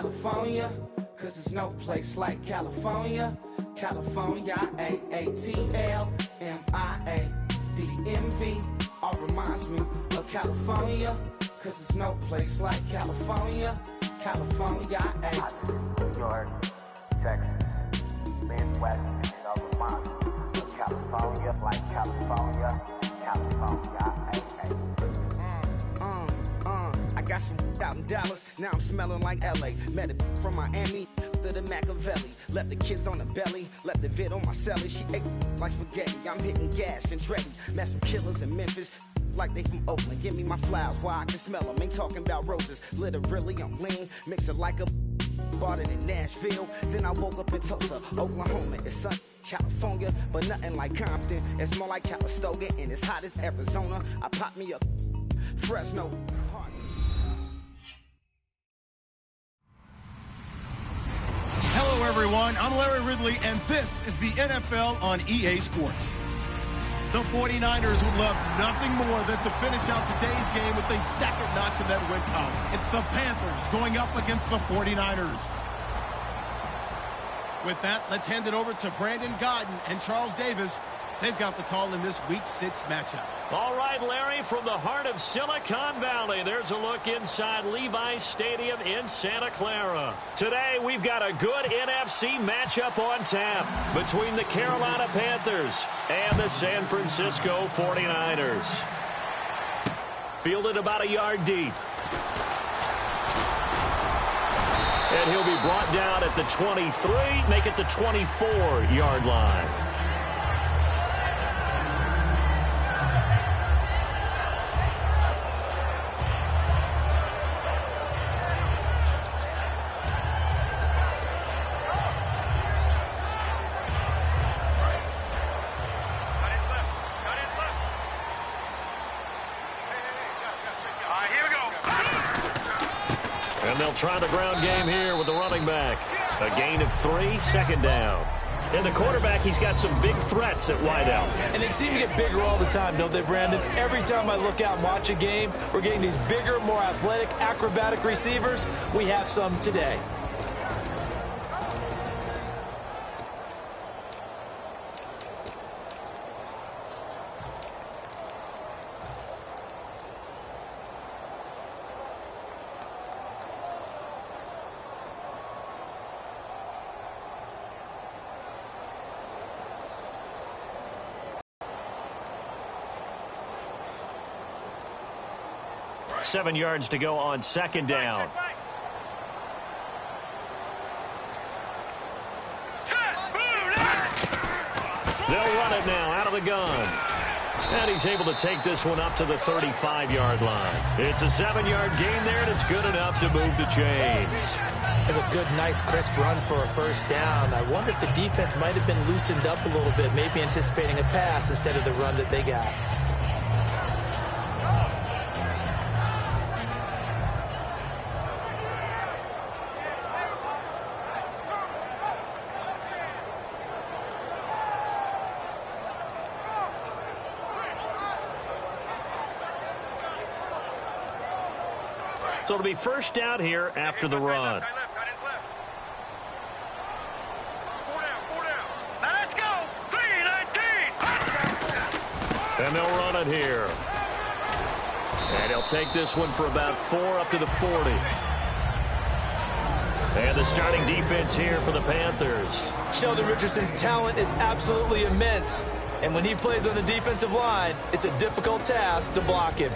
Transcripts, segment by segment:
California, cause there's no place like California. California, A-A-T-L-M-I-A-D-M-V. All reminds me of California, cause there's no place like California. California, New York, Texas, Midwest, it all reminds me of California, like California, California, I got some out in Dallas, now I'm smelling like LA. Met it from Miami to the Machiavelli. Left the kids on the belly, left the vid on my celly. She ate like spaghetti, I'm hitting gas and Dreddy. Met some killers in Memphis, like they from Oakland. Give me my flowers while I can smell them. Ain't talking about roses, literally I'm lean. Mix it like a bought it in Nashville. Then I woke up in Tulsa, Oklahoma. It's sun, California, but nothing like Compton. It's more like Calistoga and it's hot as Arizona. I pop me up Fresno. Hello, everyone. I'm Larry Ridley, and this is the NFL on EA Sports. The 49ers would love nothing more than to finish out today's game with a second notch in that win column. It's the Panthers going up against the 49ers. With that, let's hand it over to Brandon Godden and Charles Davis. They've got the call in this Week 6 matchup. All right, Larry, from the heart of Silicon Valley, there's a look inside Levi's Stadium in Santa Clara. Today, we've got a good NFC matchup on tap between the Carolina Panthers and the San Francisco 49ers. Fielded about a yard deep. And he'll be brought down at the 23, make it the 24-yard line. And they'll try the ground game here with the running back. A gain of 3, second down. And the quarterback, he's got some big threats at wideout. And they seem to get bigger all the time, don't they, Brandon? Every time I look out and watch a game, we're getting these bigger, more athletic, acrobatic receivers. We have some today. Seven yards to go on second down. They'll run it now out of the gun. And he's able to take this one up to the 35-yard line. It's a 7-yard gain there, and it's good enough to move the chains. That's a good, nice, crisp run for a first down. I wonder if the defense might have been loosened up a little bit, maybe anticipating a pass instead of the run that they got. So it'll be first down here after the run. Let's go. 3-19. And they'll run it here. And he'll take this one for about 4 up to the 40. And the starting defense here for the Panthers. Sheldon Richardson's talent is absolutely immense. And when he plays on the defensive line, it's a difficult task to block him.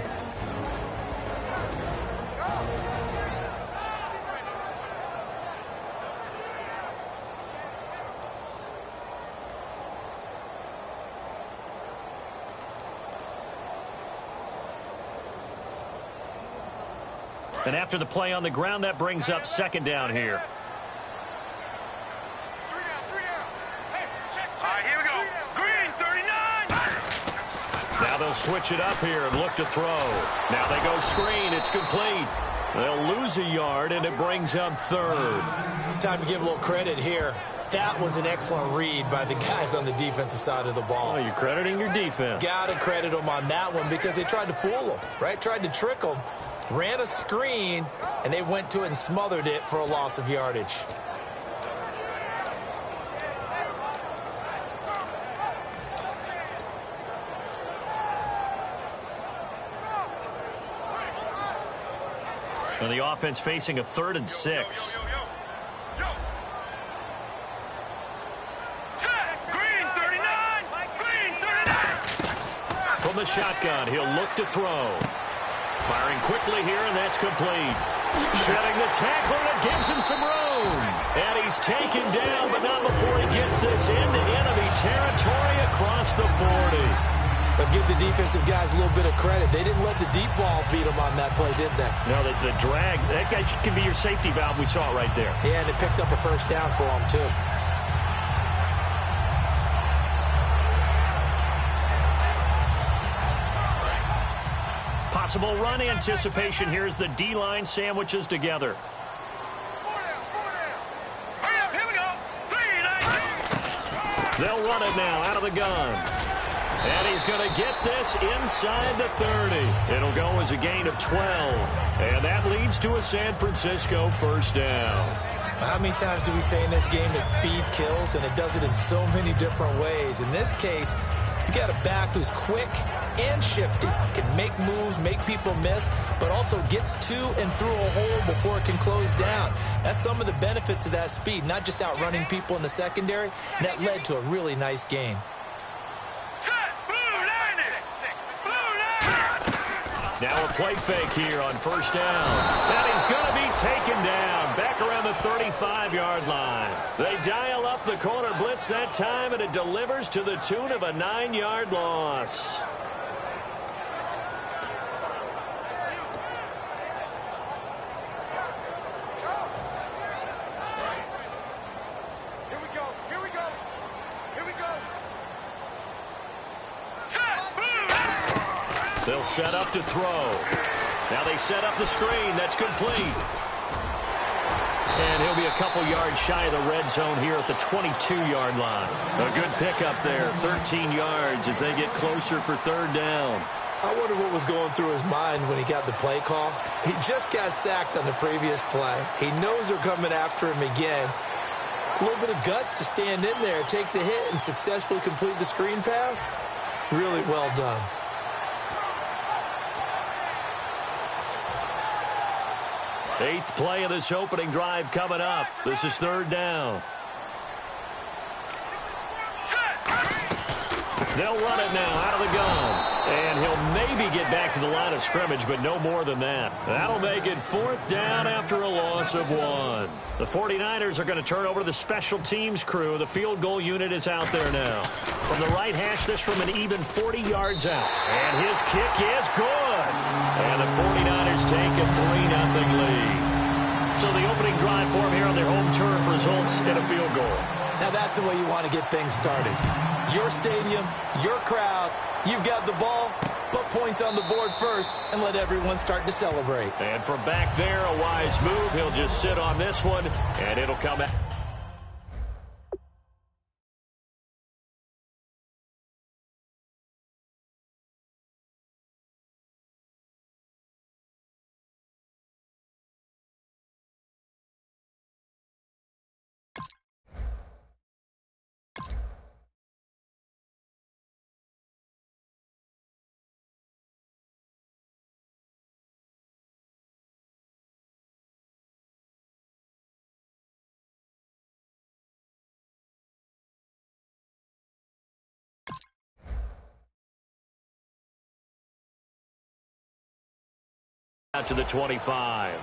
And after the play on the ground, that brings up second down here. Here we go. Green, 39. Now they'll switch it up here and look to throw. Now they go screen. It's complete. They'll lose a yard, and it brings up third. Time to give a little credit here. That was an excellent read by the guys on the defensive side of the ball. Oh, you're crediting your defense. Got to credit them on that one because they tried to fool them, right? Tried to trick them. ran a screen, and they went to it and smothered it for a loss of yardage. And the offense facing a 3rd and 6. From the shotgun, he'll look to throw. Firing quickly here, and that's complete. Shedding the tackler, that gives him some room. And he's taken down, but not before he gets this into enemy territory across the 40. But give the defensive guys a little bit of credit. They didn't let the deep ball beat them on that play, did they? No, the drag, that guy can be your safety valve. We saw it right there. Yeah, and it picked up a first down for them, too. Possible run anticipation here as the D-line sandwiches together. Here we go. They'll run it now out of the gun. And he's going to get this inside the 30. It'll go as a gain of 12. And that leads to a San Francisco first down. How many times do we say in this game that speed kills, and it does it in so many different ways? In this case, you got a back who's quick and shifty, can make moves, make people miss, but also gets to and through a hole before it can close down. That's some of the benefits of that speed, not just outrunning people in the secondary. And that led to a really nice gain. Now a play fake here on first down. And he's going to be taken down back around the 35-yard line. They dial up the corner blitz that time, and it delivers to the tune of a 9-yard loss. They'll set up to throw. Now they set up the screen. That's complete. And he'll be a couple yards shy of the red zone here at the 22-yard line. A good pickup there, 13 yards as they get closer for 3rd down. I wonder what was going through his mind when he got the play call. He just got sacked on the previous play. He knows they're coming after him again. A little bit of guts to stand in there, take the hit, and successfully complete the screen pass. Really well done. 8th play of this opening drive coming up. This is 3rd down. They'll run it now out of the gun. And he'll maybe get back to the line of scrimmage, but no more than that. That'll make it 4th down after a loss of 1. The 49ers are going to turn over to the special teams crew. The field goal unit is out there now. From the right hash, this from an even 40 yards out. And his kick is good. And the 49ers take a 3-0 lead. So the opening drive for him here on their home turf results in a field goal. Now that's the way you want to get things started. Your stadium, your crowd, you've got the ball, put points on the board first, and let everyone start to celebrate. And from back there, a wise move. He'll just sit on this one, and it'll come out. Out to the 25.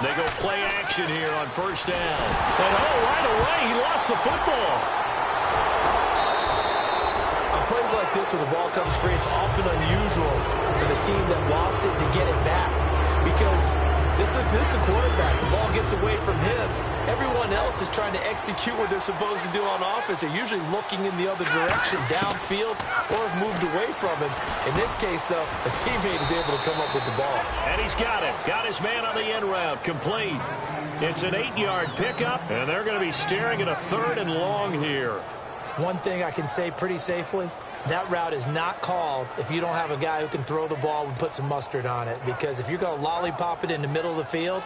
They go play action here on first down. And right away, he lost the football. Plays like this where the ball comes free, it's often unusual for the team that lost it to get it back because this is a quarterback. The ball gets away from him. Everyone else is trying to execute what they're supposed to do on offense. They're usually looking in the other direction, downfield, or have moved away from him. In this case, though, a teammate is able to come up with the ball. And he's got it. Got his man on the end route. Complete. It's an 8-yard pickup, and they're going to be staring at a 3rd and long here. One thing I can say pretty safely, that route is not called if you don't have a guy who can throw the ball and put some mustard on it. Because if you're going to lollipop it in the middle of the field,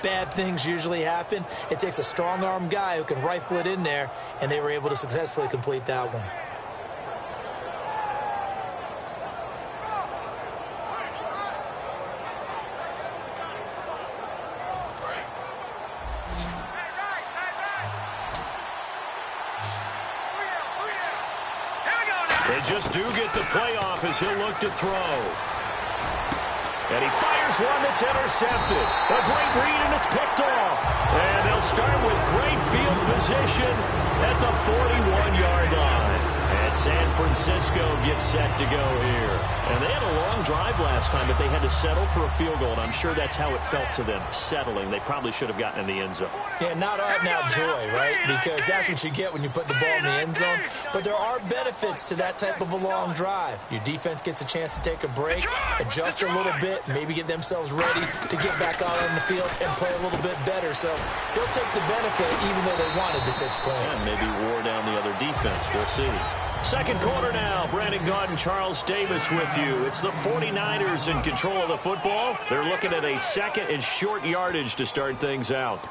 bad things usually happen. It takes a strong-arm guy who can rifle it in there, and they were able to successfully complete that one. They just do get the playoff as he'll look to throw. And he fires one that's intercepted. A great read, and it's picked off. And they'll start with great field position at the 41-yard line. And San Francisco gets set to go here. And they had a long drive last time, but they had to settle for a field goal. And I'm sure that's how it felt to them, settling. They probably should have gotten in the end zone. Yeah, not art, not joy, right? Because that's what you get when you put the ball in the end zone. But there are benefits to that type of a long drive. Your defense gets a chance to take a break, adjust a little bit, maybe get themselves ready to get back out on the field and play a little bit better. So they'll take the benefit even though they wanted the 6 points. And maybe wore down the other defense. We'll see. Second quarter now. Brandon Gaudin, Charles Davis with you. It's the 49ers in control of the football. They're looking at a 2nd and short yardage to start things out.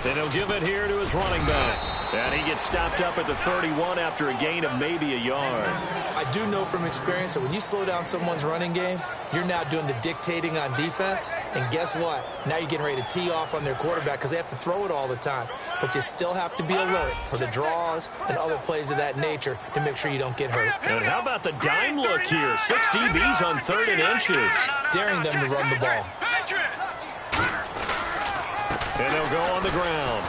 And he'll give it here to his running back. And he gets stopped up at the 31 after a gain of maybe a yard. I do know from experience that when you slow down someone's running game, you're now doing the dictating on defense. And guess what? Now you're getting ready to tee off on their quarterback because they have to throw it all the time. But you still have to be alert for the draws and other plays of that nature to make sure you don't get hurt. And how about the dime look here? 6 DBs on 3rd and inches. Daring them to run the ball. And they'll go on the ground.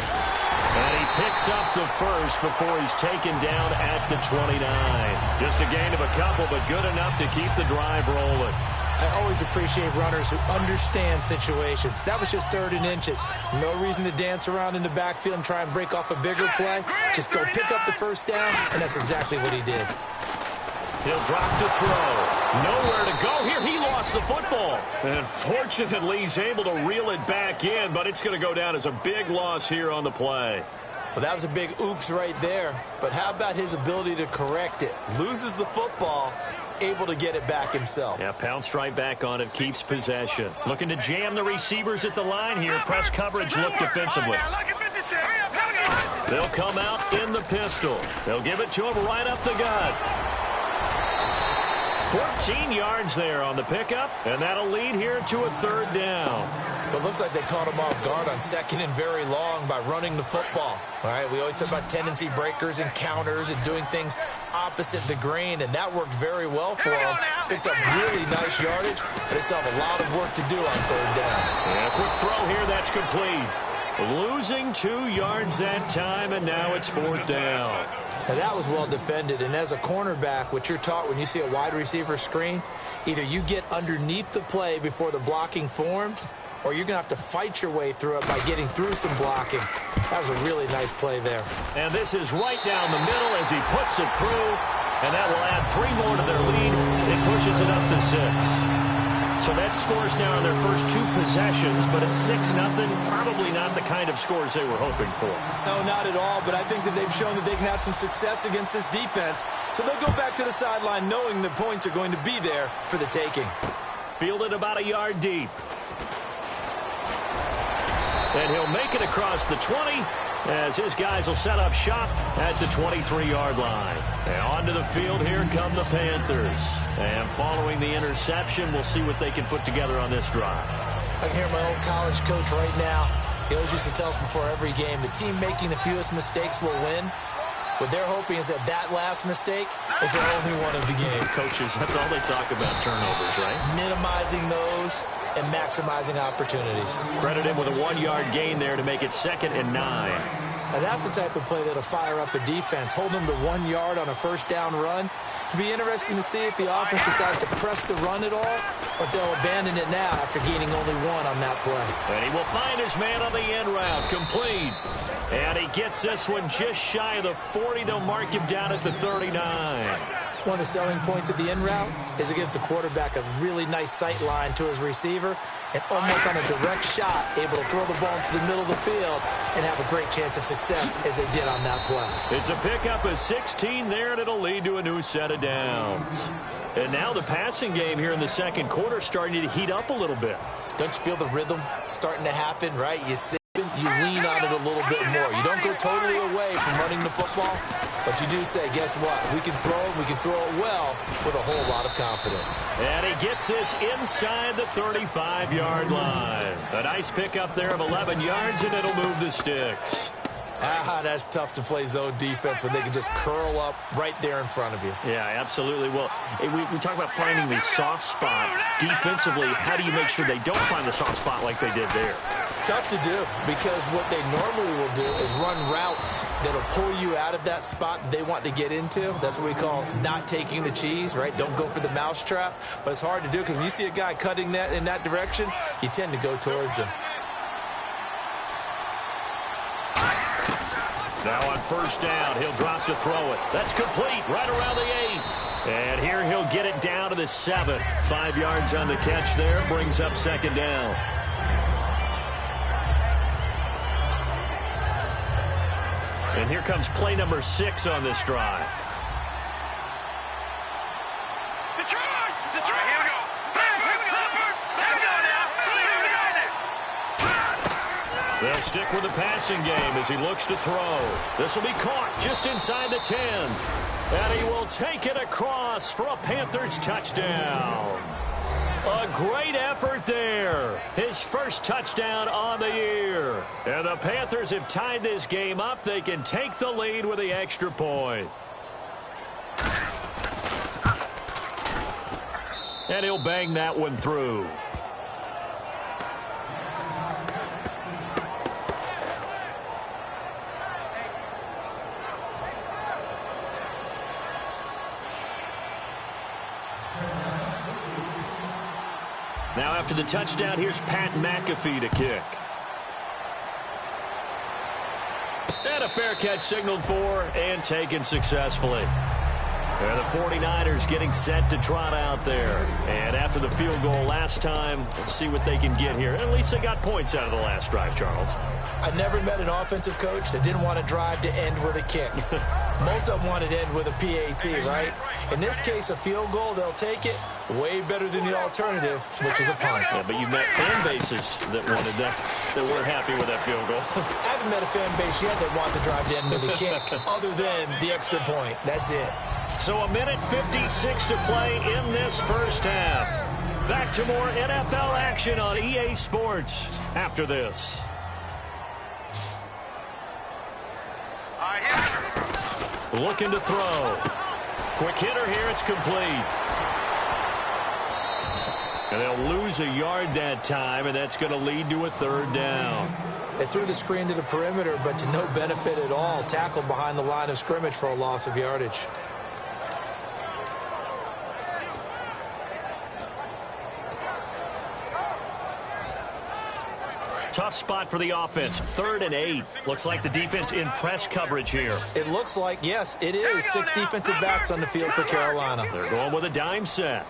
And he picks up the first before he's taken down at the 29. Just a gain of a couple, but good enough to keep the drive rolling. I always appreciate runners who understand situations. That was just 3rd and inches. No reason to dance around in the backfield and try and break off a bigger play. Just go pick up the first down, and that's exactly what he did. He'll drop to throw. Nowhere to go here. He lost the football. And fortunately, he's able to reel it back in, but it's going to go down as a big loss here on the play. Well, that was a big oops right there. But how about his ability to correct it? Loses the football, able to get it back himself. Yeah, pounced right back on it, keeps possession. Looking to jam the receivers at the line here. Press coverage look defensively. They'll come out in the pistol. They'll give it to him right up the gut. 14 yards there on the pickup, and that'll lead here to a 3rd down. But it looks like they caught him off guard on 2nd and very long by running the football. All right, we always talk about tendency breakers and counters and doing things opposite the grain, and that worked very well for him. Picked up really nice yardage, but they still have a lot of work to do on 3rd down. And a quick throw here, that's complete. Losing 2 yards that time, and now it's 4th down. Now, that was well defended, and as a cornerback, what you're taught when you see a wide receiver screen, either you get underneath the play before the blocking forms, or you're going to have to fight your way through it by getting through some blocking. That was a really nice play there. And this is right down the middle as he puts it through, and that will add 3 more to their lead. It pushes it up to 6. So that scores now on their first 2 possessions, but it's 6-0. Probably not the kind of scores they were hoping for. No, not at all, but I think that they've shown that they can have some success against this defense. So they'll go back to the sideline knowing the points are going to be there for the taking. Fielded about a yard deep. And he'll make it across the 20 as his guys will set up shop at the 23-yard line. And onto the field, here come the Panthers. And following the interception, we'll see what they can put together on this drive. I can hear my old college coach right now. He always used to tell us before every game, the team making the fewest mistakes will win. What they're hoping is that last mistake is their only one of the game. Coaches, that's all they talk about, turnovers, right? Minimizing those and maximizing opportunities. Credit him with a 1-yard gain there to make it 2nd and 9. And that's the type of play that'll fire up a defense. Hold them to 1 yard on a first down run. It'll be interesting to see if the offense decides to press the run at all, or if they'll abandon it now after gaining only 1 on that play. And he will find his man on the end route, complete. And he gets this one just shy of the 40. They'll mark him down at the 39. One of the selling points of the in route is it gives the quarterback a really nice sight line to his receiver, and almost on a direct shot, able to throw the ball into the middle of the field and have a great chance of success as they did on that play. It's a pickup of 16 there, and it'll lead to a new set of downs. And now the passing game here in the second quarter starting to heat up a little bit. Don't you feel the rhythm starting to happen, right? You see it, you lean on it a little bit more. You don't go totally away from running the football, but you do say, guess what? We can throw it, we can throw it well with a whole lot of confidence. And he gets this inside the 35-yard line. A nice pickup there of 11 yards, and it'll move the sticks. That's tough to play zone defense when they can just curl up right there in front of you. Yeah, absolutely. Well, we talk about finding the soft spot. Defensively, how do you make sure they don't find the soft spot like they did there? Tough to do, because what they normally will do is run routes that'll pull you out of that spot they want to get into. That's what we call not taking the cheese, right? Don't go for the mousetrap. But it's hard to do because when you see a guy cutting that in that direction, you tend to go towards him. Now on first down, he'll drop to throw it. That's complete right around the 8. And here he'll get it down to the 7. 5 yards on the catch there, brings up second down. And here comes play number 6 on this drive. They'll stick with the passing game as he looks to throw. This will be caught just inside the 10. And he will take it across for a Panthers touchdown. A great effort there. His first touchdown on the year. And the Panthers have tied this game up. They can take the lead with the extra point. And he'll bang that one through. Now after the touchdown, here's Pat McAfee to kick. And a fair catch signaled for and taken successfully. And the 49ers getting set to trot out there. And after the field goal last time, let's see what they can get here. At least they got points out of the last drive, Charles. I never met an offensive coach that didn't want to drive to end with a kick. Most of them wanted to end with a PAT, right? In this case, a field goal, they'll take it. Way better than the alternative, which is a punt. Yeah, but you've met fan bases that wanted that weren't happy with that field goal. I haven't met a fan base yet that wants to drive to end with a kick, other than the extra point. That's it. So a minute 56 to play in this first half. Back to more NFL action on EA Sports after this. Looking to throw. Quick hitter here. It's complete. And they'll lose a yard that time, and that's going to lead to a third down. They threw the screen to the perimeter, but to no benefit at all. Tackled behind the line of scrimmage for a loss of yardage. Tough spot for the offense. 3rd and 8. Looks like the defense in press coverage here. It looks like, yes, it is. 6 defensive backs on the field for Carolina. They're going with a dime set.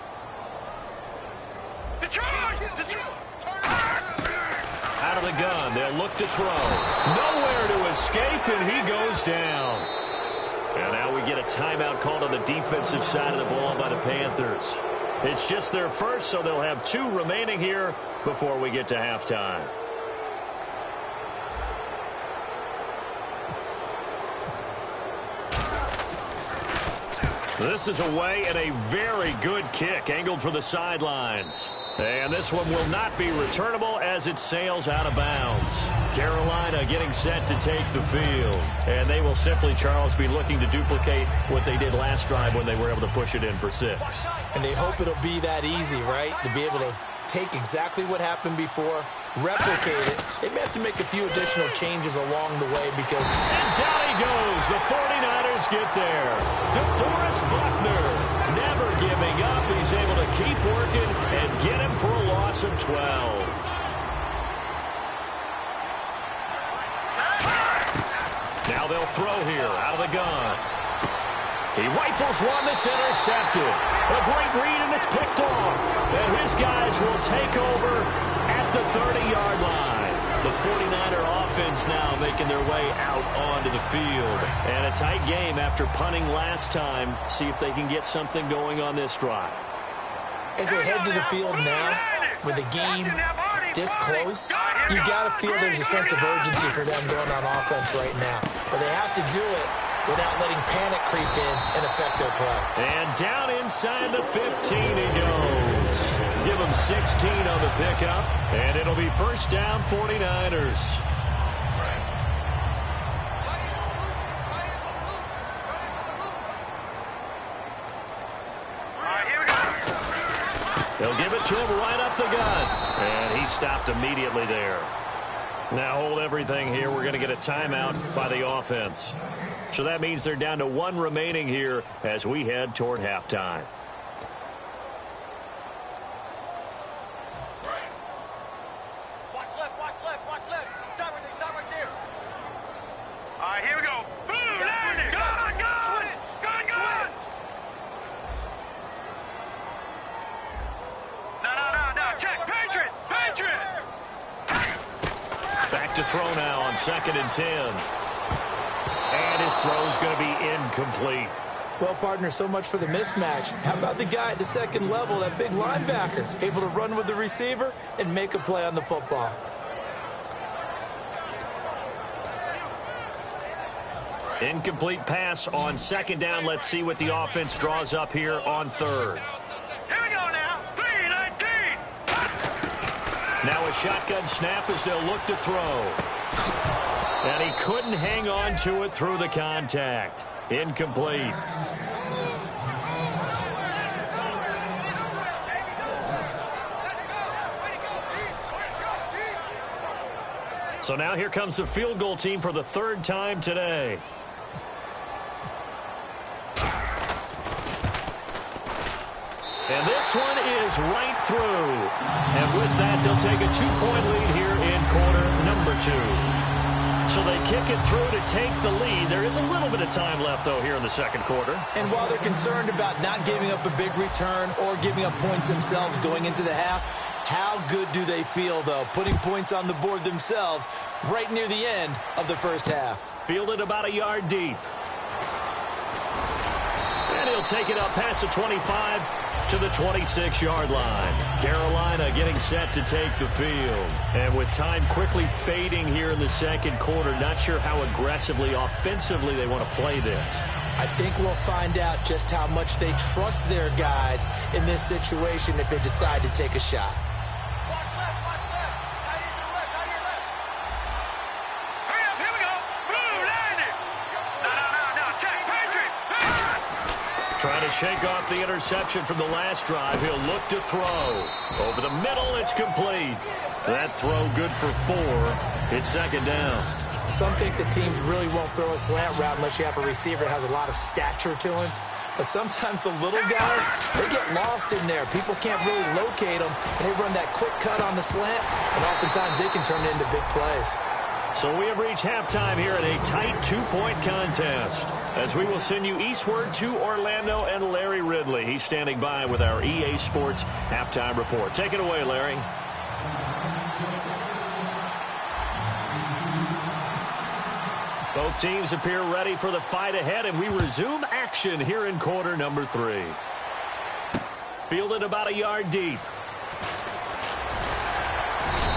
Out of the gun. They'll look to throw. Nowhere to escape, and he goes down. And now we get a timeout called on the defensive side of the ball by the Panthers. It's just their first, so they'll have 2 remaining here before we get to halftime. This is away and a very good kick angled for the sidelines. And this one will not be returnable as it sails out of bounds. Carolina getting set to take the field. And they will simply, Charles, be looking to duplicate what they did last drive when they were able to push it in for 6. And they hope it'll be that easy, right? To be able to take exactly what happened before, replicate it. They may have to make a few additional changes along the way because... And down he goes. The 49ers get there. DeForest Buckner, never giving up. He's able to keep working and get him for a loss of 12. Now they'll throw here out of the gun. He rifles one that's intercepted. A great read, and it's picked off. And his guys will take over at the 30-yard line. The 49er offense now making their way out onto the field. And a tight game after punting last time. See if they can get something going on this drive. As they head to the field now, with the game this close, you got to feel there's a sense of urgency for them going on offense right now. But they have to do it without letting panic creep in and affect their play. And down inside the 15 he goes. Give him 16 on the pickup, and it'll be first down 49ers. They'll give it to him right up the gut. And he stopped immediately there. Now hold everything here. We're going to get a timeout by the offense. So that means they're down to one remaining here as we head toward halftime. Watch left, watch left, watch left. Stop right there. All right, here we go. Boom, landing. Gun. No. Check. Patriot. Back to throw now on 2nd and 10. And his throw's going to be incomplete. Well, partner, so much for the mismatch. How about the guy at the second level, that big linebacker, able to run with the receiver and make a play on the football? Incomplete pass on 2nd down. Let's see what the offense draws up here on 3rd. Here we go now. 3-19. Now a shotgun snap as they'll look to throw. And he couldn't hang on to it through the contact. Incomplete. So now here comes the field goal team for the 3rd time today. And this one is right through. And with that, they'll take a 2-point lead here in quarter number 2. So they kick it through to take the lead. There is a little bit of time left, though, here in the 2nd quarter. And while they're concerned about not giving up a big return or giving up points themselves going into the half, how good do they feel, though, putting points on the board themselves right near the end of the first half? Fielded about a yard deep. And he'll take it up past the 25 to the 26-yard line. Carolina getting set to take the field. And with time quickly fading here in the 2nd quarter, not sure how aggressively, offensively they want to play this. I think we'll find out just how much they trust their guys in this situation if they decide to take a shot. Trying to shake off the interception from the last drive. He'll look to throw. Over the middle, it's complete. That throw good for 4. It's 2nd down. Some think the teams really won't throw a slant route unless you have a receiver that has a lot of stature to him. But sometimes the little guys, they get lost in there. People can't really locate them, and they run that quick cut on the slant, and oftentimes they can turn it into big plays. So we have reached halftime here in a tight 2-point contest as we will send you eastward to Orlando and Larry Ridley. He's standing by with our EA Sports halftime report. Take it away, Larry. Both teams appear ready for the fight ahead, and we resume action here in quarter number 3. Fielded about a yard deep.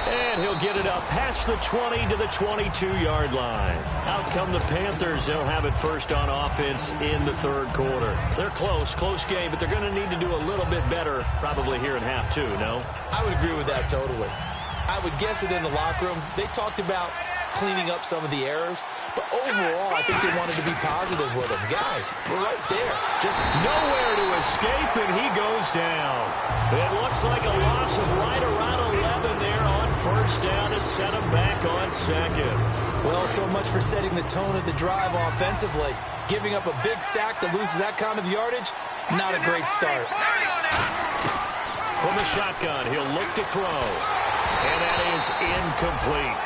And he'll get it up past the 20 to the 22-yard line. Out come the Panthers. They'll have it first on offense in the 3rd quarter. They're close game, but they're going to need to do a little bit better probably here in half 2, no? I would agree with that totally. I would guess it in the locker room. They talked about cleaning up some of the errors. But overall, I think they wanted to be positive with him. Guys, we're right there. Just nowhere to escape, and he goes down. It looks like a loss of right around 11 there on first down to set him back on second. Well, so much for setting the tone of the drive offensively. Giving up a big sack that loses that kind of yardage, not a great start. From the shotgun, he'll look to throw. And that is incomplete.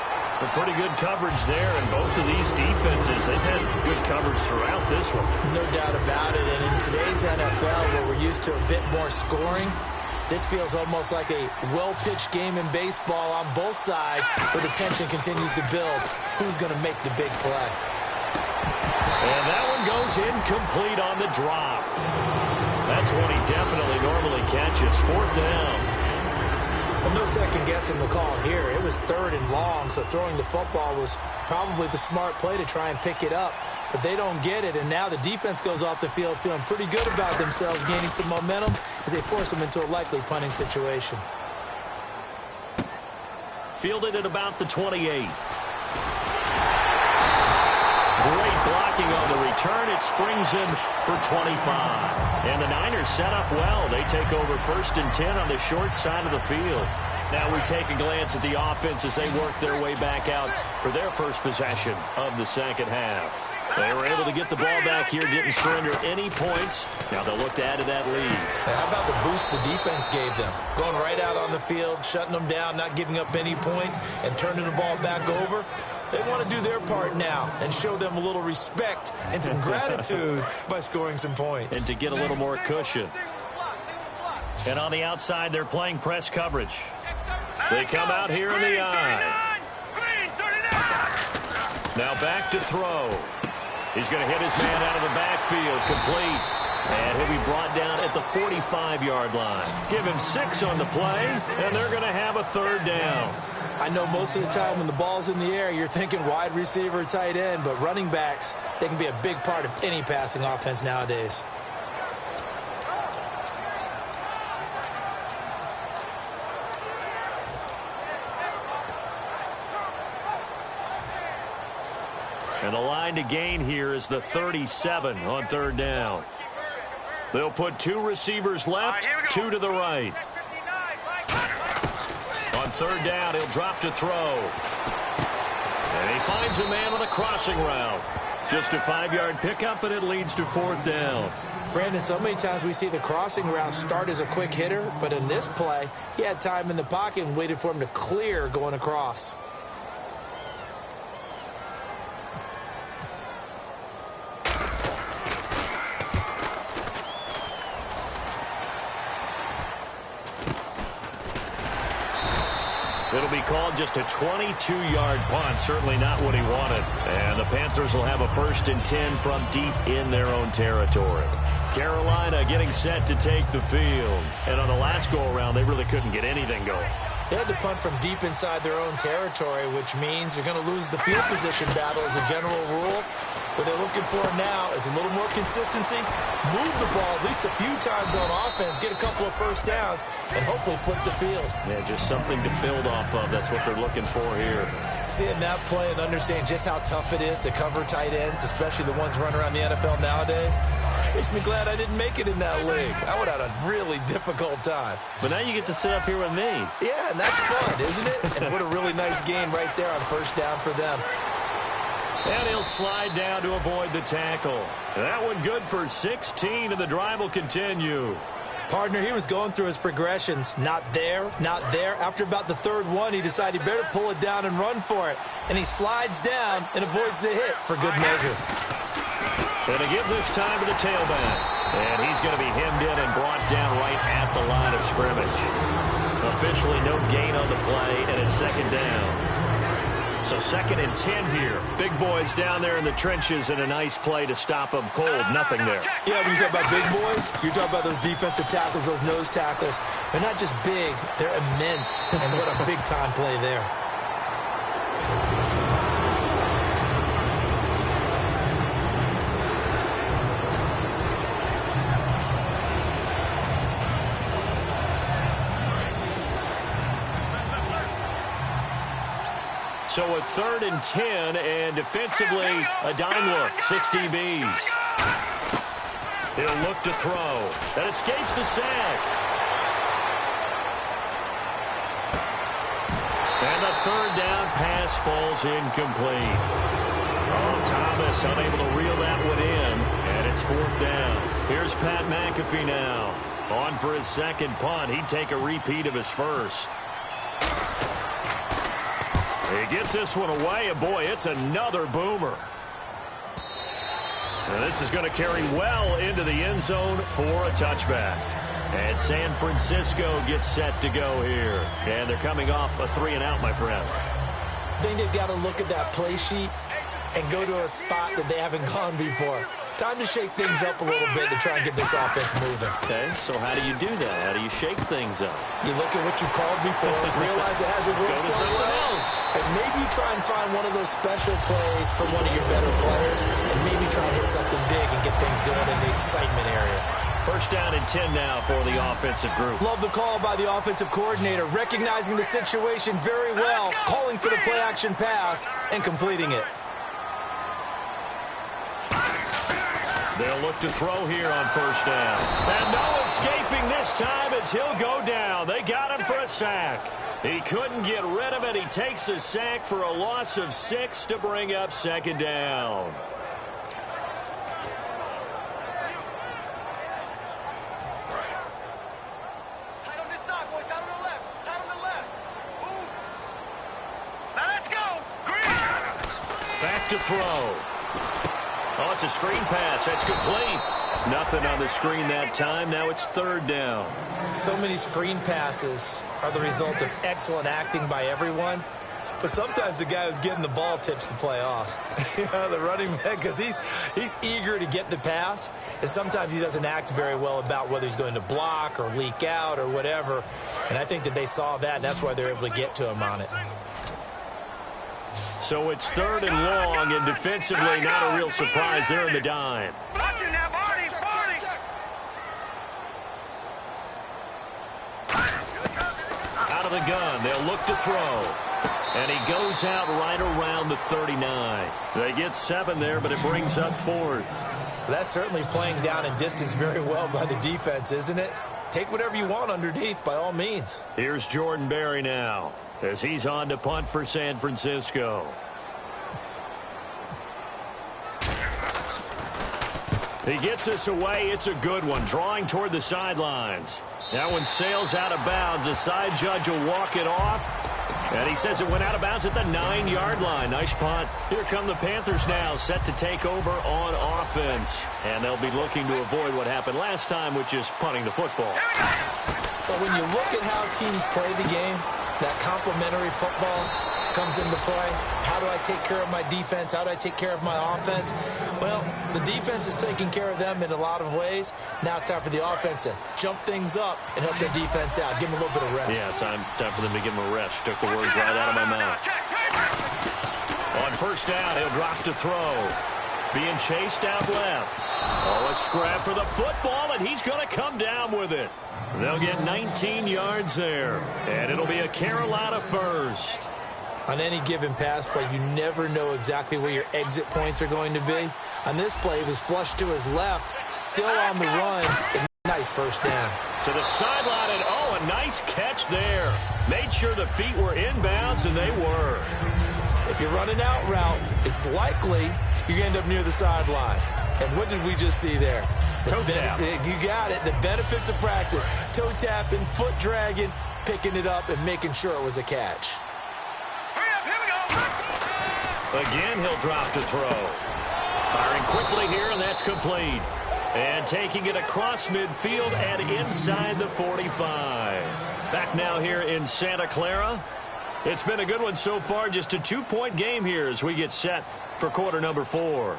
A pretty good coverage there, and both of these defenses, they've had good coverage throughout this one. No doubt about it, and in today's NFL, where we're used to a bit more scoring, this feels almost like a well-pitched game in baseball on both sides, where the tension continues to build. Who's going to make the big play? And that one goes incomplete on the drop. That's one he definitely normally catches. Fourth down. Well, no second guessing the call here. It was 3rd and long, so throwing the football was probably the smart play to try and pick it up. But they don't get it, and now the defense goes off the field feeling pretty good about themselves, gaining some momentum as they force them into a likely punting situation. Fielded at about the 28. Great blocking on the return. It springs him for 25. And the Niners set up well. They take over 1st and 10 on the short side of the field. Now we take a glance at the offense as they work their way back out for their first possession of the second half. They were able to get the ball back here, didn't surrender any points. Now they'll look to add to that lead. How about the boost the defense gave them? Going right out on the field, shutting them down, not giving up any points, and turning the ball back over. They want to do their part now and show them a little respect and some gratitude by scoring some points. And to get a little more cushion. And on the outside, they're playing press coverage. They come out here in the eye. Now back to throw. He's going to hit his man out of the backfield. Complete. And he'll be brought down at the 45-yard line. Give him 6 on the play, and they're going to have a 3rd down. I know most of the time when the ball's in the air, you're thinking wide receiver, tight end, but running backs, they can be a big part of any passing offense nowadays. And the line to gain here is the 37 on 3rd down. They'll put 2 receivers left, 2 to the right. On 3rd down, he'll drop to throw. And he finds a man on a crossing route. Just a 5-yard pickup, and it leads to 4th down. Brandon, so many times we see the crossing route start as a quick hitter, but in this play, he had time in the pocket and waited for him to clear going across. It'll be called just a 22-yard punt. Certainly not what he wanted. And the Panthers will have a 1st and 10 from deep in their own territory. Carolina getting set to take the field. And on the last go-around, they really couldn't get anything going. They had to punt from deep inside their own territory, which means you're going to lose the field position battle as a general rule. What they're looking for now is a little more consistency, move the ball at least a few times on offense, get a couple of 1st downs, and hopefully flip the field. Yeah, just something to build off of. That's what they're looking for here. Seeing that play and understanding just how tough it is to cover tight ends, especially the ones running around the NFL nowadays, makes me glad I didn't make it in that league. I would have had a really difficult time. But now you get to sit up here with me. Yeah, and that's fun, isn't it? And what a really nice game right there on 1st down for them. And he'll slide down to avoid the tackle. That one good for 16, and the drive will continue. Partner, he was going through his progressions. Not there, not there. After about the 3rd one, he decided he better pull it down and run for it. And he slides down and avoids the hit for good measure. Going to give this time to the tailback. And he's going to be hemmed in and brought down right at the line of scrimmage. Officially no gain on the play, and it's 2nd down. So 2nd and 10 here. Big boys down there in the trenches, and a nice play to stop them cold. Nothing there. Yeah, when you talk about big boys, you're talking about those defensive tackles, those nose tackles. They're not just big, they're immense. And what a big-time play there. So a 3rd and 10, and defensively, a dime look, 6 DBs. He'll look to throw. That escapes the sack. And the 3rd down pass falls incomplete. Oh, Thomas unable to reel that one in, and it's 4th down. Here's Pat McAfee now. On for his 2nd punt. He'd take a repeat of his 1st. He gets this one away, and boy, it's another boomer. And this is going to carry well into the end zone for a touchback. And San Francisco gets set to go here. And they're coming off a 3-and-out, my friend. I think they've got to look at that play sheet and go to a spot that they haven't gone before. Time to shake things up a little bit to try and get this offense moving. Okay, so how do you do that? How do you shake things up? You look at what you've called before, realize it hasn't worked Go to so someone well, else. and maybe try and find one of those special plays for one of your better players, and maybe try and hit something big and get things going in the excitement area. 1st down and 10 now for the offensive group. Love the call by the offensive coordinator, recognizing the situation very well, calling for the play-action pass, and completing it. They'll look to throw here on 1st down. And no escaping this time as he'll go down. They got him for a sack. He couldn't get rid of it. He takes a sack for a loss of 6 to bring up 2nd down. Tight on this side, boys. Tight on the left. Tight on the left. Move. Now let's go. Green. Back to throw. Oh, it's a screen pass. That's complete. Nothing on the screen that time. Now it's 3rd down. So many screen passes are the result of excellent acting by everyone. But sometimes the guy who's getting the ball tips the play off. You know, the running back, because he's eager to get the pass. And sometimes he doesn't act very well about whether he's going to block or leak out or whatever. And I think that they saw that, and that's why they're able to get to him on it. So it's 3rd and long, and defensively, not a real surprise. They're in the dime. Watch it now, Barney. Barney. Out of the gun, they'll look to throw. And he goes out right around the 39. They get 7 there, but it brings up 4th. That's certainly playing down in distance very well by the defense, isn't it? Take whatever you want underneath, by all means. Here's Jordan Berry now, as he's on to punt for San Francisco. He gets this away. It's a good one, drawing toward the sidelines. That one sails out of bounds. The side judge will walk it off. And he says it went out of bounds at the 9-yard line. Nice punt. Here come the Panthers now, set to take over on offense. And they'll be looking to avoid what happened last time, which is punting the football. But when you look at how teams play the game, that complementary football comes into play. How do I take care of my defense? How do I take care of my offense? Well, the defense is taking care of them in a lot of ways. Now it's time for the offense to jump things up and help their defense out. Give them a little bit of rest. Yeah, time for them to give them a rest. Took the words right out of my mouth. On 1st down, he'll drop to throw. Being chased out left. Oh, a scrap for the football, and he's going to come down with it. They'll get 19 yards there, and it'll be a Carolina 1st. On any given pass play, you never know exactly where your exit points are going to be. On this play, it was flushed to his left, still on the run. Nice 1st down. To the sideline, and oh, a nice catch there. Made sure the feet were inbounds, and they were. If you're running out route, it's likely you're going to end up near the sideline. And what did we just see there? Toe tap. You got it. The benefits of practice. Toe tapping, foot dragging, picking it up, and making sure it was a catch. Again, he'll drop to throw. Firing quickly here, and that's complete. And taking it across midfield and inside the 45. Back now here in Santa Clara. It's been a good one so far. Just a 2-point game here as we get set for quarter number 4.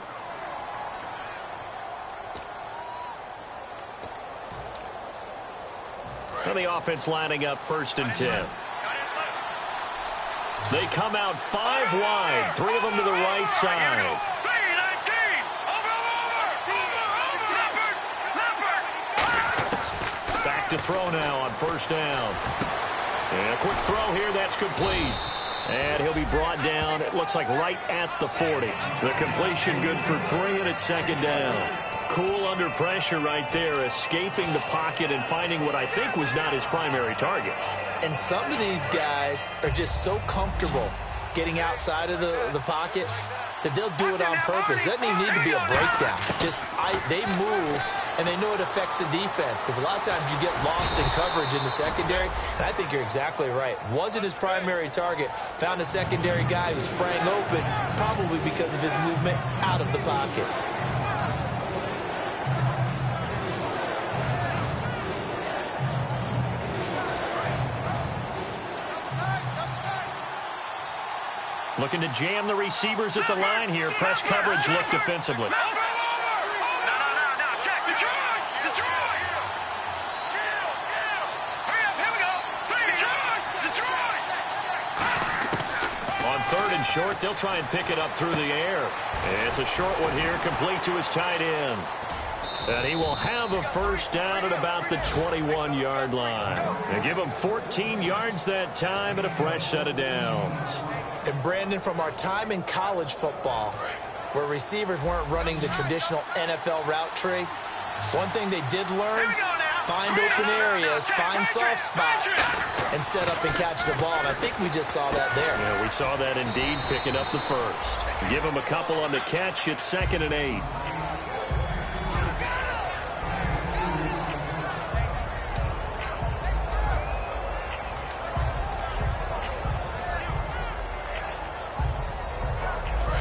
And the offense lining up 1st and 10. They come out 5 wide, 3 of them to the right side. Back to throw now on 1st down. And a quick throw here, that's complete. And he'll be brought down, it looks like right at the 40. The completion good for 3, and it's second down. Cool under pressure right there, escaping the pocket and finding what I think was not his primary target. And some of these guys are just so comfortable getting outside of the pocket that they'll do it on purpose. Doesn't even need to be a breakdown. They move, and they know it affects the defense, because a lot of times you get lost in coverage in the secondary, and I think you're exactly right. Wasn't his primary target. Found a secondary guy who sprang open, probably because of his movement out of the pocket. Looking to jam the receivers at the line here. Press coverage look defensively. No, check. Detroit! Hurry up, here we go. Detroit! On 3rd and short, they'll try and pick it up through the air. It's a short one here, complete to his tight end. And he will have a first down at about the 21-yard line. And give him 14 yards that time and a fresh set of downs. And Brandon, from our time in college football, where receivers weren't running the traditional NFL route tree, one thing they did learn, find open areas, find soft spots, and set up and catch the ball. And I think we just saw that there. Yeah, we saw that indeed, picking up the first. Give him a couple on the catch. It's 2nd and 8.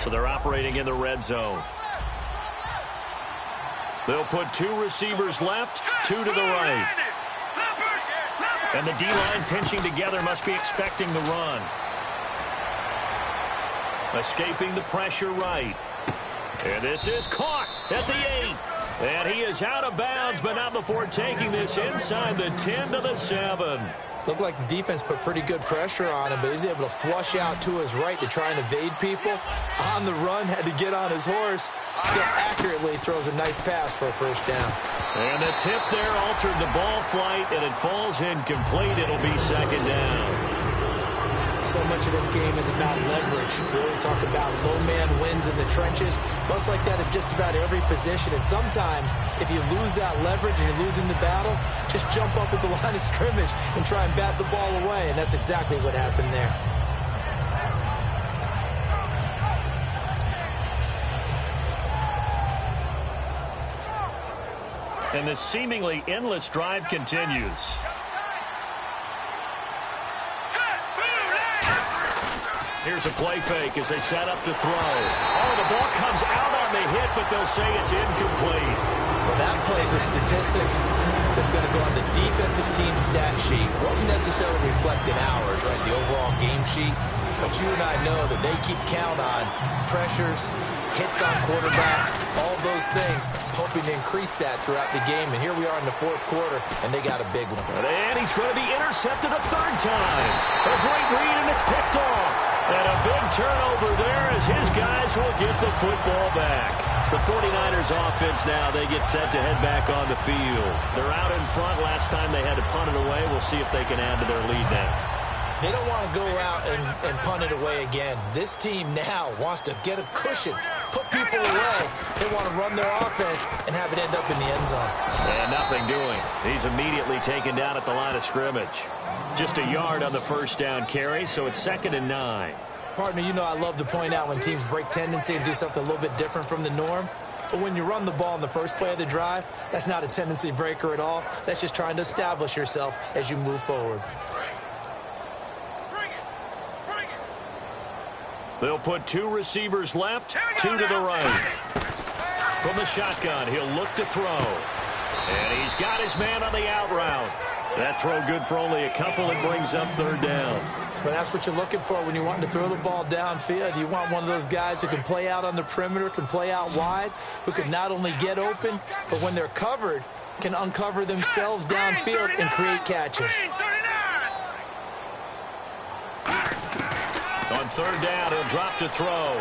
So they're operating in the red zone. They'll put 2 receivers left, 2 to the right. And the D-line pinching together, must be expecting the run. Escaping the pressure right. And this is caught at the 8. And he is out of bounds, but not before taking this inside the 10 to the 7. Looked like the defense put pretty good pressure on him, but he's able to flush out to his right to try and evade people. On the run, had to get on his horse. Still accurately throws a nice pass for a first down. And the tip there altered the ball flight, and it falls incomplete. It'll be second down. So much of this game is about leverage. We always talk about low man wins in the trenches. Most like that in just about every position. And sometimes, if you lose that leverage and you're losing the battle, just jump up at the line of scrimmage and try and bat the ball away. And that's exactly what happened there. And this seemingly endless drive continues. Here's a play fake as they set up to throw. Oh, the ball comes out on the hit, but they'll say it's incomplete. Well, that play's a statistic that's going to go on the defensive team stat sheet. Won't necessarily reflect in ours, right, the overall game sheet. But you and I know that they keep count on pressures, hits on quarterbacks, all those things, hoping to increase that throughout the game. And here we are in the 4th quarter, and they got a big one. And he's going to be intercepted a 3rd time. A great read, and it's picked off. And a big turnover there as his guys will get the football back. The 49ers offense now, they get set to head back on the field. They're out in front. Last time they had to punt it away. We'll see if they can add to their lead now. They don't want to go out and punt it away again. This team now wants to get a cushion, put people away. They want to run their offense and have it end up in the end zone. And nothing doing. He's immediately taken down at the line of scrimmage. Just a yard on the first down carry, so it's 2nd and 9. Partner, you know I love to point out when teams break tendency and do something a little bit different from the norm. But when you run the ball in the first play of the drive, that's not a tendency breaker at all. That's just trying to establish yourself as you move forward. They'll put 2 receivers left, 2 to the right. From the shotgun, he'll look to throw. And he's got his man on the out route. That throw good for only a couple. It brings up 3rd down. But that's what you're looking for when you want to throw the ball downfield. You want one of those guys who can play out on the perimeter, can play out wide, who can not only get open, but when they're covered, can uncover themselves downfield and create catches. On 3rd down, he'll drop to throw.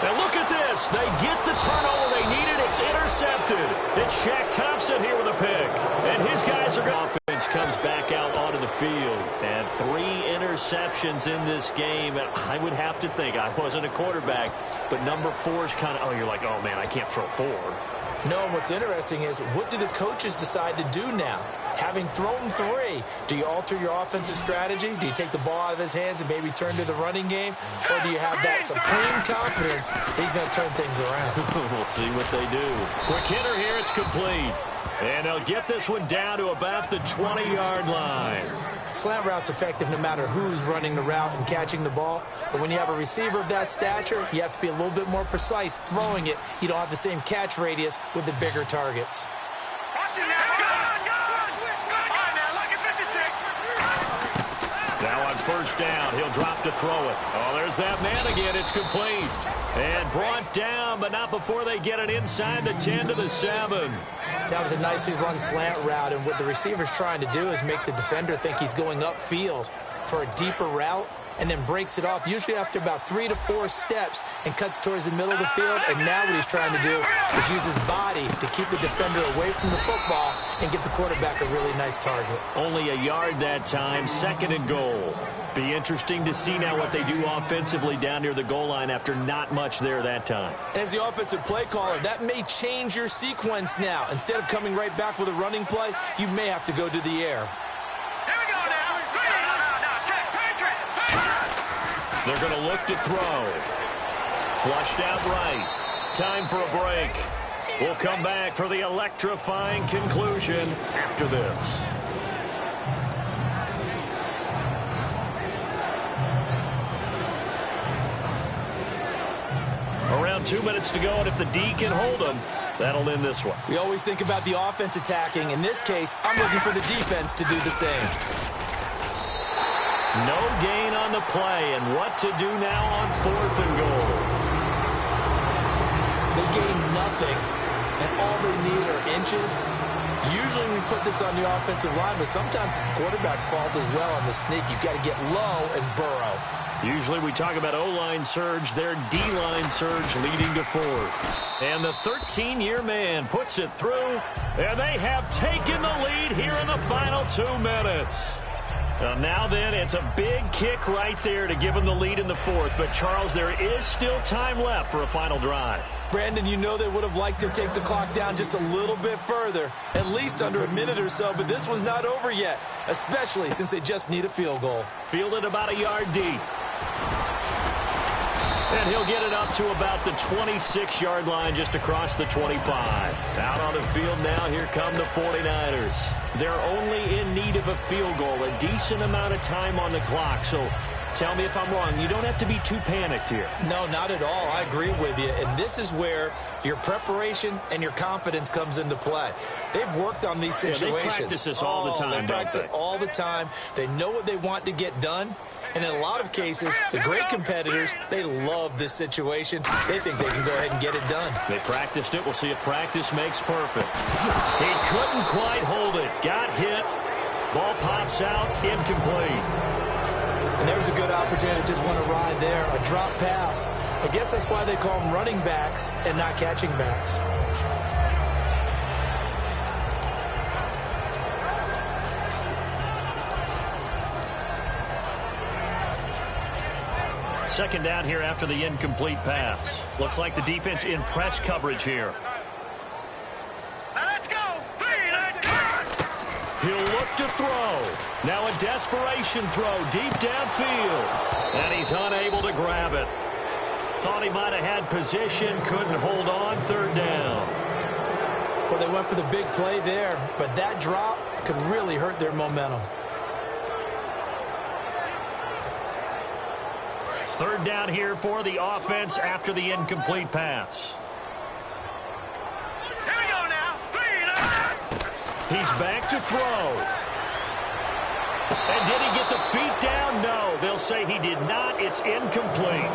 Now look at this. They get the turnover they needed. It's intercepted. It's Shaq Thompson here with a pick. And his guys are going. Offense comes back out onto the field. And 3 interceptions. interceptions in this game. I would have to think, I wasn't a quarterback, but number 4 is kind of, you're like, oh, man, I can't throw 4. No, and what's interesting is, what do the coaches decide to do now? Having thrown 3, do you alter your offensive strategy? Do you take the ball out of his hands and maybe turn to the running game? Or do you have that supreme confidence that he's going to turn things around? We'll see what they do. Quick hitter here, it's complete. And they'll get this one down to about the 20-yard line. Slant route's effective no matter who's running the route and catching the ball. But when you have a receiver of that stature, you have to be a little bit more precise throwing it. You don't have the same catch radius with the bigger targets. Now on first down, he'll drop to throw it. Oh, there's that man again. It's complete. And brought down, but not before they get it inside the 10 to the 7. That was a nicely run slant route, and what the receiver's trying to do is make the defender think he's going upfield for a deeper route, and then breaks it off, usually after about 3 to 4 steps, and cuts towards the middle of the field. And now what he's trying to do is use his body to keep the defender away from the football and get the quarterback a really nice target. Only a yard that time, 2nd and goal. Be interesting to see now what they do offensively down near the goal line after not much there that time. As the offensive play caller, that may change your sequence now. Instead of coming right back with a running play, you may have to go to the air. Here we go now. They're going to look to throw. Flushed out right. Time for a break. We'll come back for the electrifying conclusion after this. Around 2 minutes to go, and if the D can hold them, that'll end this one. We always think about the offense attacking. In this case, I'm looking for the defense to do the same. No gain on the play, and what to do now on 4th and goal. They gain nothing, and all they need are inches. Usually we put this on the offensive line, but sometimes it's the quarterback's fault as well on the sneak. You've got to get low and burrow. Usually we talk about O-line surge, their D-line surge leading to 4th. And the 13-year man puts it through, and they have taken the lead here in the final 2 minutes. Now then, it's a big kick right there to give them the lead in the 4th. But, Charles, there is still time left for a final drive. Brandon, you know they would have liked to take the clock down just a little bit further, at least under a minute or so, but this one's not over yet, especially since they just need a field goal. Fielded about a yard deep. And he'll get it up to about the 26-yard line just across the 25. Out on the field now, here come the 49ers. They're only in need of a field goal, a decent amount of time on the clock. So tell me if I'm wrong. You don't have to be too panicked here. No, not at all. I agree with you. And this is where your preparation and your confidence comes into play. They've worked on these situations. They practice this all the time, They practice it all the time. They know what they want to get done. And in a lot of cases, the great competitors, they love this situation. They think they can go ahead and get it done. They practiced it. We'll see if practice makes perfect. He couldn't quite hold it. Got hit. Ball pops out. Incomplete. And there's a good opportunity to just want to ride there. A drop pass. I guess that's why they call them running backs and not catching backs. Second down here after the incomplete pass. Looks like the defense in press coverage here. Now let's go. He'll look to throw. Now a desperation throw deep downfield. And he's unable to grab it. Thought he might have had position. Couldn't hold on. 3rd down. Well, they went for the big play there, but that drop could really hurt their momentum. 3rd down here for the offense after the incomplete pass. Here we go now. He's back to throw. And did he get the feet down? No. They'll say he did not. It's incomplete.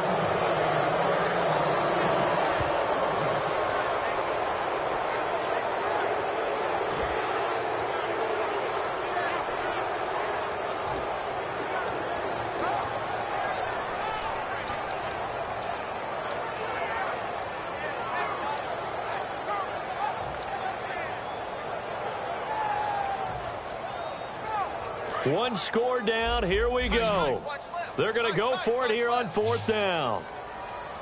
One score down. Here we go. They're going to go for it here on 4th down.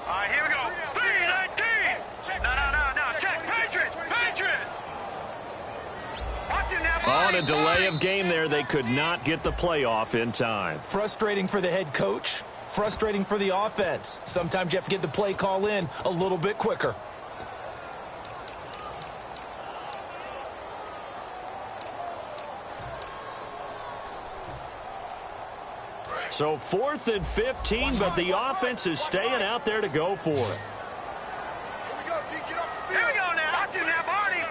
All right, here we go. 3-19. No. Check. Patriot. Watch it now. On a delay of game there, they could not get the playoff in time. Frustrating for the head coach. Frustrating for the offense. Sometimes you have to get the play call in a little bit quicker. So 4th and 15, but the offense is staying out there to go for it. Here we go now. Watch it now, Barney.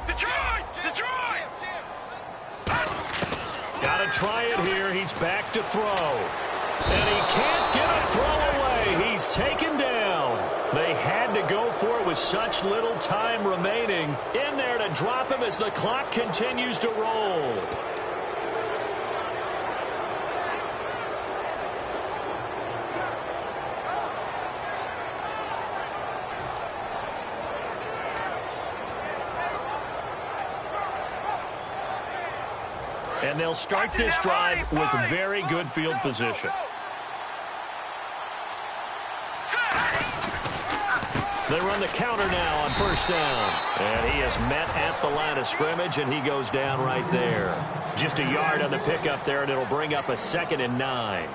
Detroit. Got to try it here. He's back to throw. And he can't get a throw away. He's taken down. They had to go for it with such little time remaining. In there to drop him as the clock continues to roll. And they'll start this drive with very good field position. They run the counter now on 1st down. And he is met at the line of scrimmage, and he goes down right there. Just a yard on the pickup there, and it'll bring up a 2nd and 9.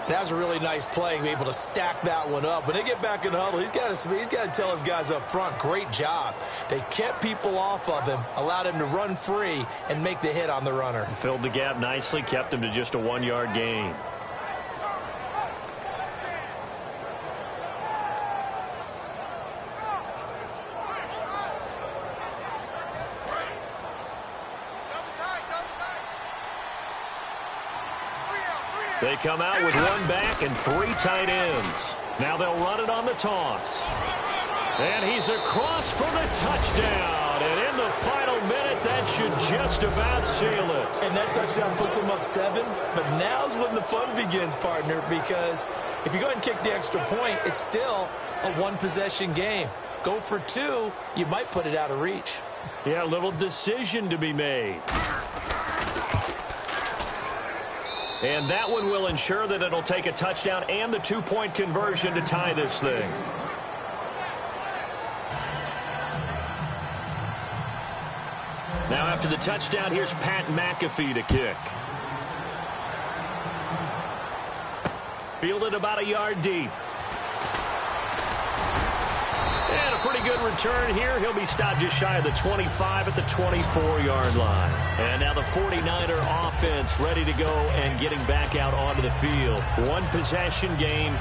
That was a really nice play, be able to stack that one up. When they get back in the huddle, he's got to tell his guys up front, great job. They kept people off of him, allowed him to run free and make the hit on the runner. Filled the gap nicely, kept him to just a 1-yard gain. They come out with 1 back and 3 tight ends. Now they'll run it on the toss. And he's across for the touchdown. And in the final minute, that should just about seal it. And that touchdown puts them up 7. But now's when the fun begins, partner, because if you go ahead and kick the extra point, it's still a 1-possession game. Go for 2, you might put it out of reach. Yeah, a little decision to be made. And that one will ensure that it'll take a touchdown and the 2-point conversion to tie this thing. Now after the touchdown, here's Pat McAfee to kick. Fielded about a yard deep. And a pretty good return here. He'll be stopped just shy of the 25 at the 24-yard line. And now the 49er offense ready to go and getting back out onto the field. 1-possession game.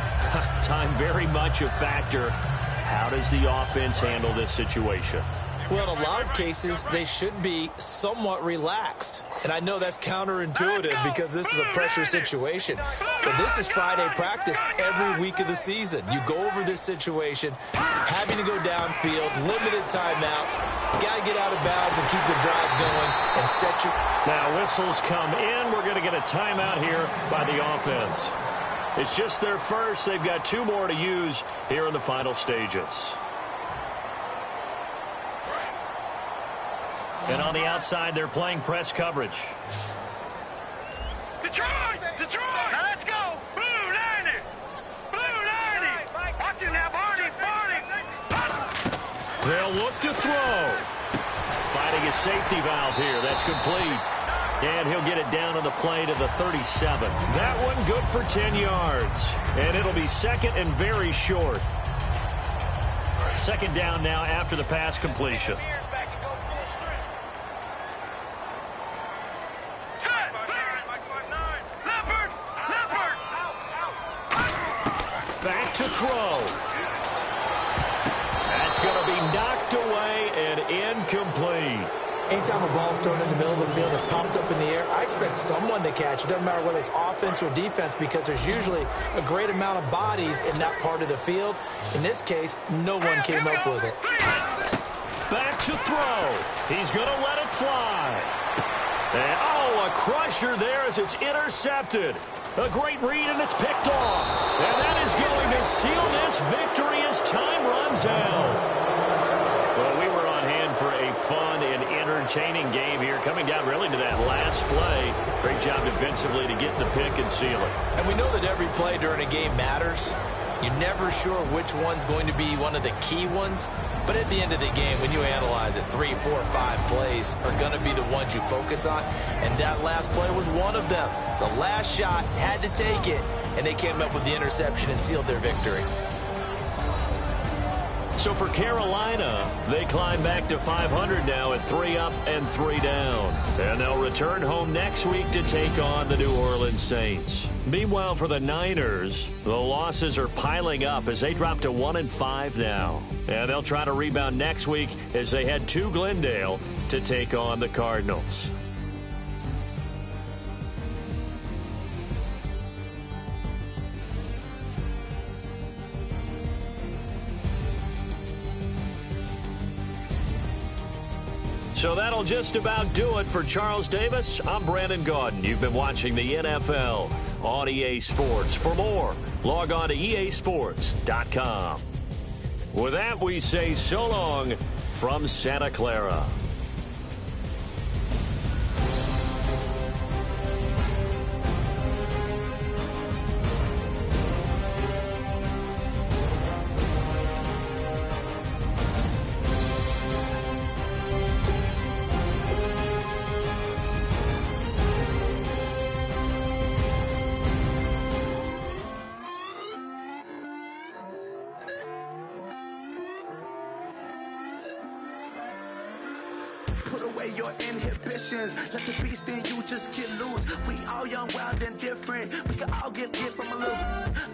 Time very much a factor. How does the offense handle this situation? Well, in a lot of cases, they should be somewhat relaxed. And I know that's counterintuitive because this is a pressure situation. But this is Friday practice every week of the season. You go over this situation, having to go downfield, limited timeouts. Got to get out of bounds and keep the drive going and set your... Now whistles come in. We're going to get a timeout here by the offense. It's just their first. They've got 2 more to use here in the final stages. And on the outside, they're playing press coverage. Detroit! Now let's go! Blue 90! Watch it now, Barney! They'll look to throw. Finding a safety valve here. That's complete. And he'll get it down on the play to the 37. That one good for 10 yards. And it'll be 2nd and very short. 2nd down now after the pass completion. Back to throw. That's going to be knocked away and incomplete. Anytime a ball's thrown in the middle of the field, it's popped up in the air, I expect someone to catch. It doesn't matter whether it's offense or defense because there's usually a great amount of bodies in that part of the field. In this case, no one came up with it. Back to throw. He's going to let it fly. And, oh, a crusher there as it's intercepted. A great read, and it's picked off. And that is going to seal this victory as time runs out. Well, we were on hand for a fun and entertaining game here, coming down really to that last play. Great job defensively to get the pick and seal it. And we know that every play during a game matters. You're never sure which one's going to be one of the key ones. But at the end of the game, when you analyze it, 3, 4, 5 plays are going to be the ones you focus on. And that last play was one of them. The last shot had to take it, and they came up with the interception and sealed their victory. So for Carolina, they climb back to 500 now at 3 up and 3 down. And they'll return home next week to take on the New Orleans Saints. Meanwhile, for the Niners, the losses are piling up as they drop to 1-5 now. And they'll try to rebound next week as they head to Glendale to take on the Cardinals. So that'll just about do it for Charles Davis. I'm Brandon Gaudin. You've been watching the NFL on EA Sports. For more, log on to easports.com. With that, we say so long from Santa Clara. Put away your inhibitions. Let the beast in you just get loose. We all young, wild, and different. We can all get hit from a little.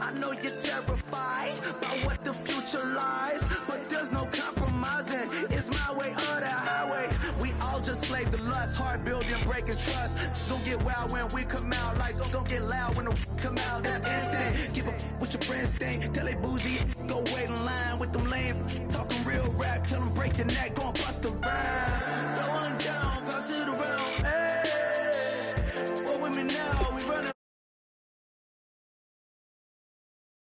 I know you're terrified by what the future lies, but there's no compromising. It's my way or the highway. We all just slave the lust, hard building, breaking trust. Don't get wild when we come out. Like don't get loud when the come out. That's instant. Keep up with your friends thing. Tell they bougie, go wait in line with them lame. Talking real rap, tell them break your neck, go and bust a rhyme.